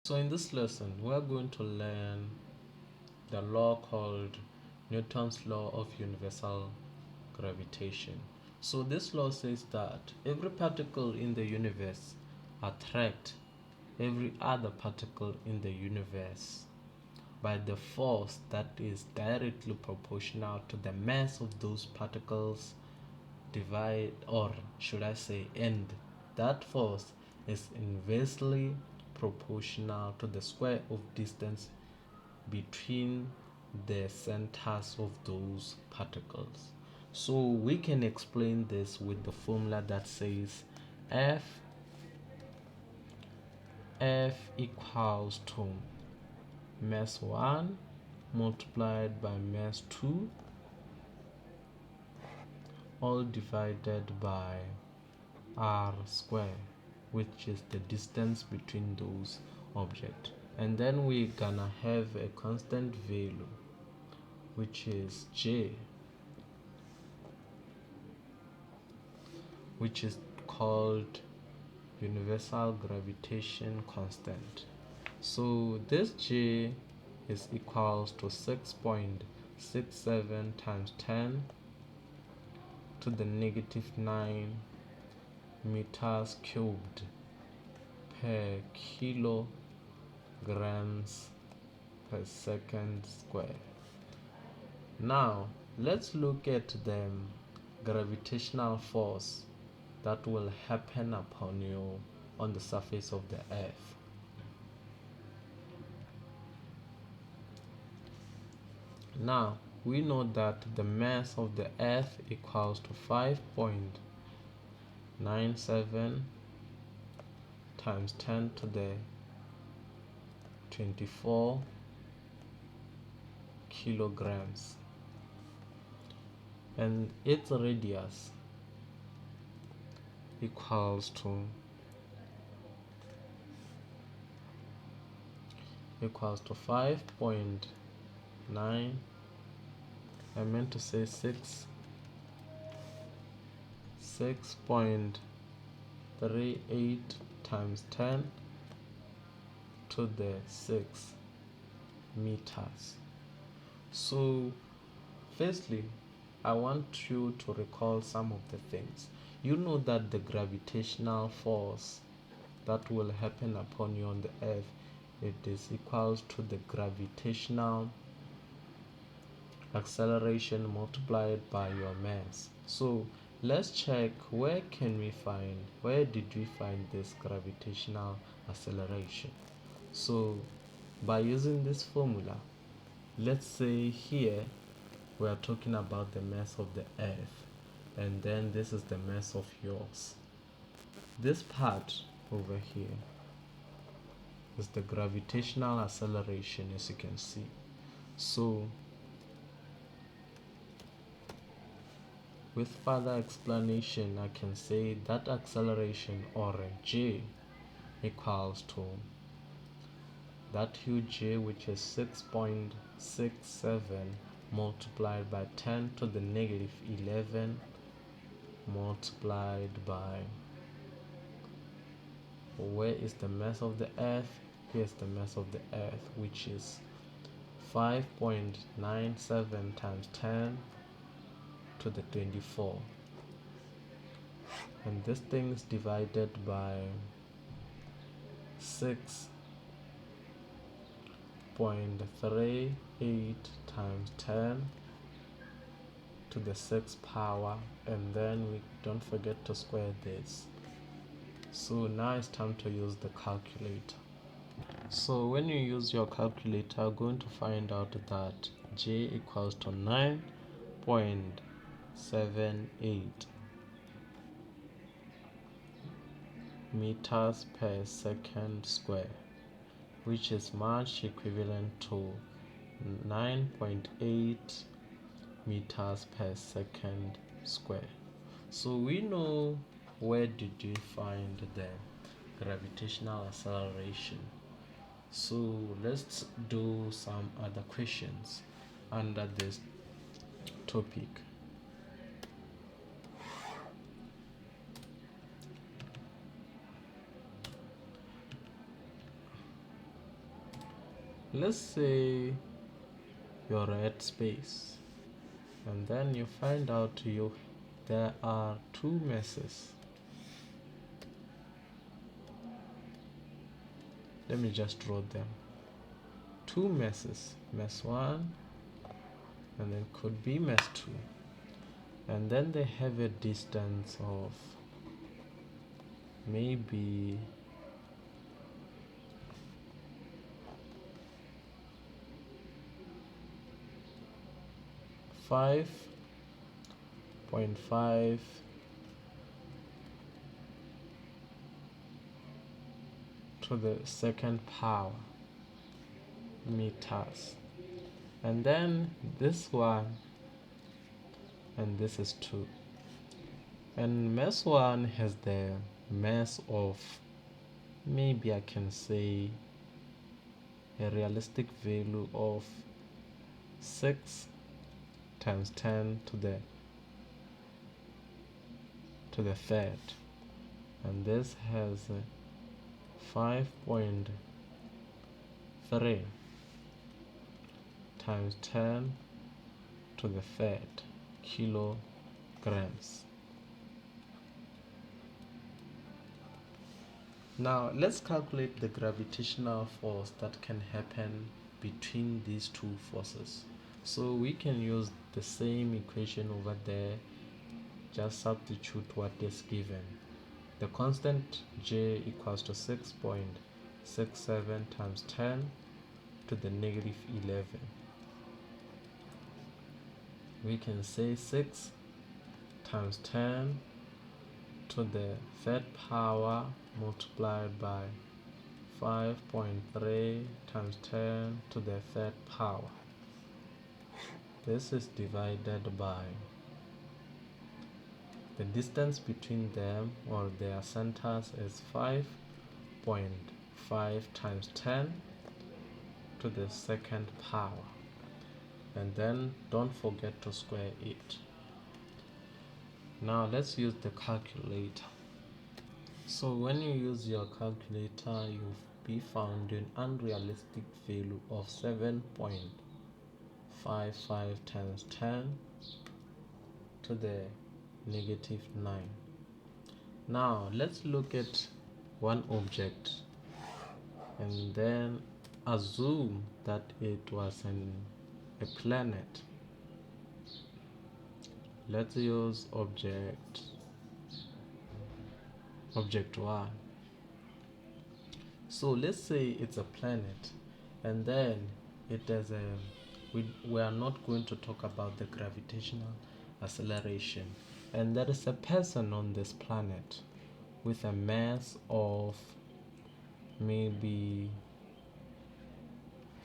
So in this lesson, we are going to learn the law called Newton's law of universal gravitation. So this law says that every particle in the universe attracts every other particle in the universe by the force that is directly proportional to the mass of those particles divide, or should I say, and that force is inversely proportional to the square of distance between the centers of those particles. So we can explain this with the formula that says F equals to mass 1 multiplied by mass 2 all divided by r square, which is the distance between those objects. And then we're gonna have a constant value, which is J, which is called universal gravitation constant. So this J is equals to 6.67 times 10 to the negative 9 meters cubed per kilograms per second square. Now let's look at the gravitational force that will happen upon you on the surface of the earth. Now we know that the mass of the earth equals to 5.97 times 10 to the 24 kilograms, and its radius equals to 5.9, I meant to say 6.38 times 10 to the 6 meters. So firstly, I want you to recall some of the things. You know that the gravitational force that will happen upon you on the earth, it is equals to the gravitational acceleration multiplied by your mass. So let's check where did we find this gravitational acceleration. So by using this formula, let's say here we are talking about the mass of the earth, and then this is the mass of yours. This part over here is the gravitational acceleration, as you can see. So with further explanation, I can say that acceleration, or J, equals to that huge J, which is 6.67 multiplied by 10 to the negative 11 multiplied by, where is the mass of the earth? Here's the mass of the earth, which is 5.97 times 10 to the 24, and this thing is divided by 6.38 times 10 to the 6th power, and then we don't forget to square this. So now it's time to use the calculator. So when you use your calculator, you're going to find out that J equals to 9.78 meters per second square, which is much equivalent to 9.8 meters per second square. So we know where did you find the gravitational acceleration. So let's do some other questions under this topic. let's say you're at space, and then you find out there are two masses. Let me just draw them. Two masses, mass 1 and then could be mass 2, and then they have a distance of maybe 5.5 to the second power meters, and then this one and this is 2, and mass 1 has the mass of, maybe I can say, a realistic value of 6 times 10 to the third, and this has 5.3 times 10 to the third kilograms. Now let's calculate the gravitational force that can happen between these two forces. So we can use the same equation over there, just substitute what is given. The constant J equals to 6.67 times 10 to the negative 11. We can say 6 times 10 to the third power multiplied by 5.3 times 10 to the third power. This is divided by the distance between them, or their centers, is 5.5 times 10 to the second power, and then don't forget to square it. Now let's use the calculator. So when you use your calculator, you'll be found an unrealistic value of 7.55 times 10 to the negative 9. Now let's look at one object and then assume that it was a planet. Let's use object 1. So let's say it's a planet, and then it has we are not going to talk about the gravitational acceleration, and there is a person on this planet with a mass of maybe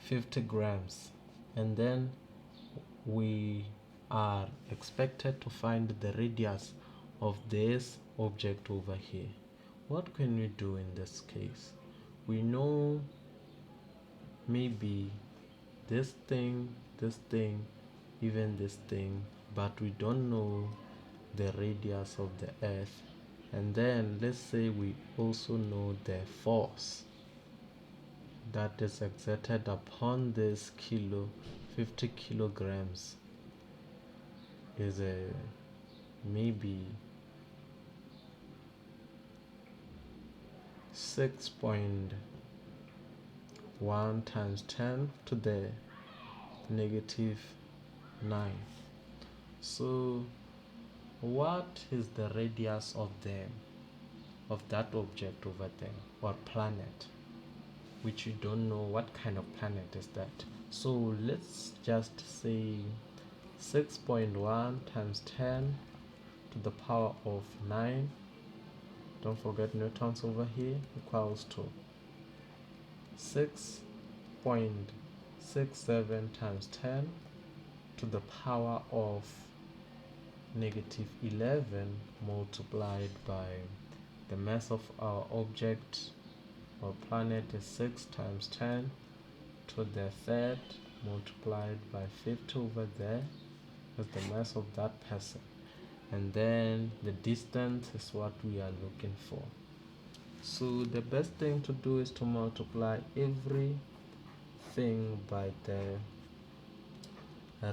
50 grams, and then we are expected to find the radius of this object over here. What can we do in this case? We know maybe this thing, even this thing, but we don't know the radius of the earth. And then let's say we also know the force that is exerted upon this 50 kilograms is maybe 6.1 times 10 to the negative 9. So what is the radius of that object over there, or planet, which you don't know what kind of planet is that? So let's just say 6.1 times 10 to the power of 9, don't forget newtons over here, equals to 6.67 times 10 to the power of negative 11 multiplied by the mass of our object or planet is 6 times 10 to the third multiplied by 50 over there is the mass of that person, and then the distance is what we are looking for. So the best thing to do is to multiply every thing by the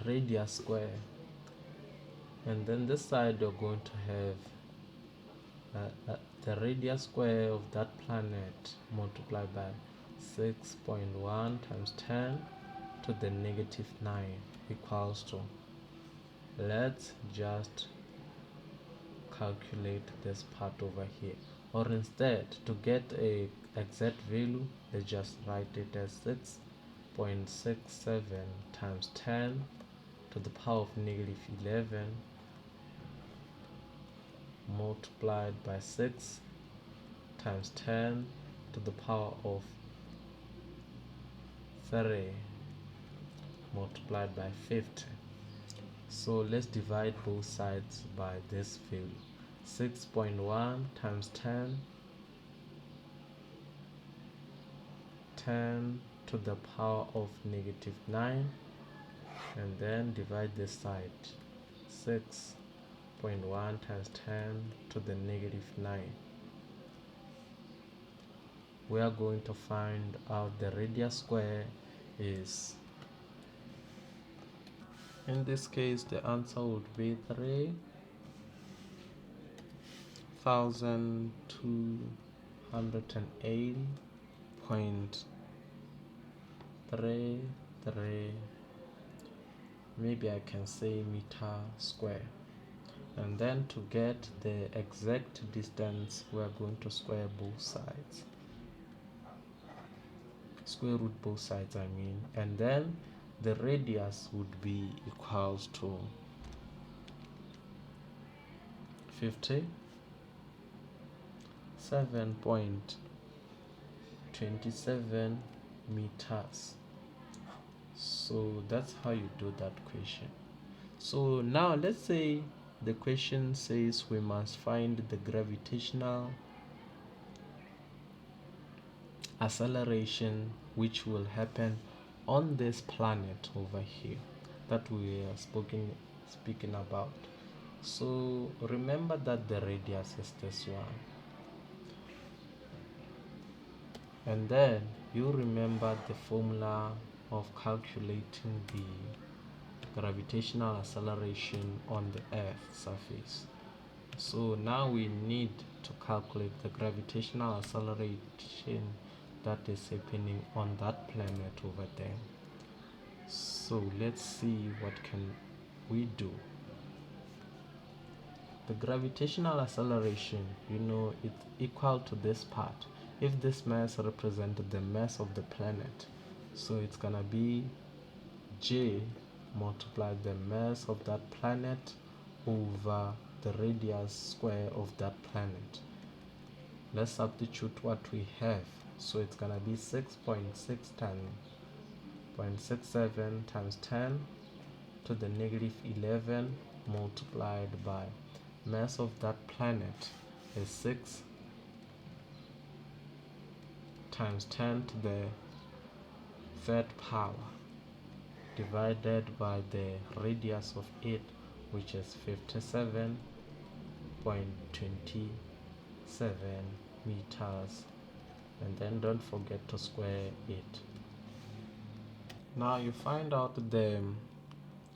radius square, and then this side you're going to have the radius square of that planet multiplied by 6.1 times 10 to the negative 9 equals to, let's just calculate this part over here, or instead to get a exact value, let's just write it as 6.67 times 10 to the power of negative 11 multiplied by 6 times 10 to the power of 3 multiplied by 50. So let's divide both sides by this value. 6.1 times 10 to the power of negative 9, and then divide this side. 6.1 times 10 to the negative 9. We are going to find out the radius square is, in this case the answer would be 3,280.33, maybe I can say meter square. And then to get the exact distance, we are going to square both sides, square root both sides I mean, and then the radius would be equals to 57.27 meters. So that's how you do that question. So now let's say the question says we must find the gravitational acceleration which will happen on this planet over here that we are speaking about. So remember that the radius is this one, and then you remember the formula of calculating the gravitational acceleration on the Earth's surface. So now we need to calculate the gravitational acceleration that is happening on that planet over there. So let's see what can we do. The gravitational acceleration, you know, it's equal to this part. If this mass represented the mass of the planet, so it's gonna be J multiply the mass of that planet over the radius square of that planet. Let's substitute what we have. So it's gonna be 6.67 times 10 to the negative 11 multiplied by mass of that planet is 6 times 10 to the third power divided by the radius of it, which is 57.27 meters, and then don't forget to square it. Now you find out the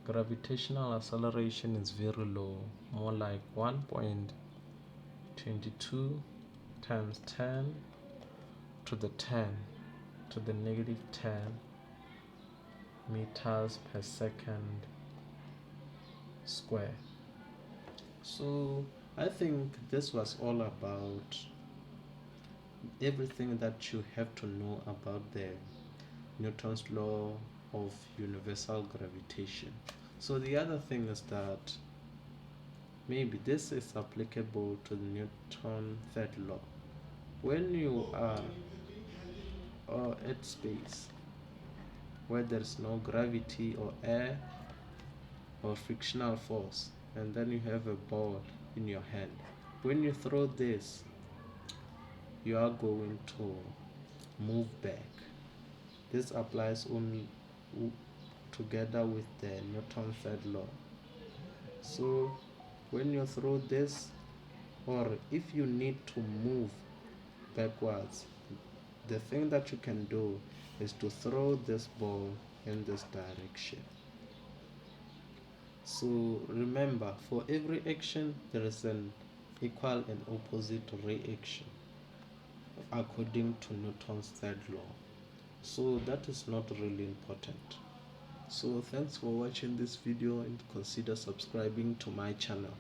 gravitational acceleration is very low, more like 1.22 times 10 to the 10 to the negative 10 meters per second square. So I think this was all about everything that you have to know about the Newton's law of universal gravitation. So the other thing is that maybe this is applicable to the Newton's third law. When you are at space where there is no gravity or air or frictional force, and then you have a ball in your hand, when you throw this, you are going to move back. This applies only together with the Newton's third law. So when you throw this, or if you need to move backwards, the thing that you can do is to throw this ball in this direction. So remember, for every action there is an equal and opposite reaction according to Newton's third law. So that is not really important. So thanks for watching this video and consider subscribing to my channel.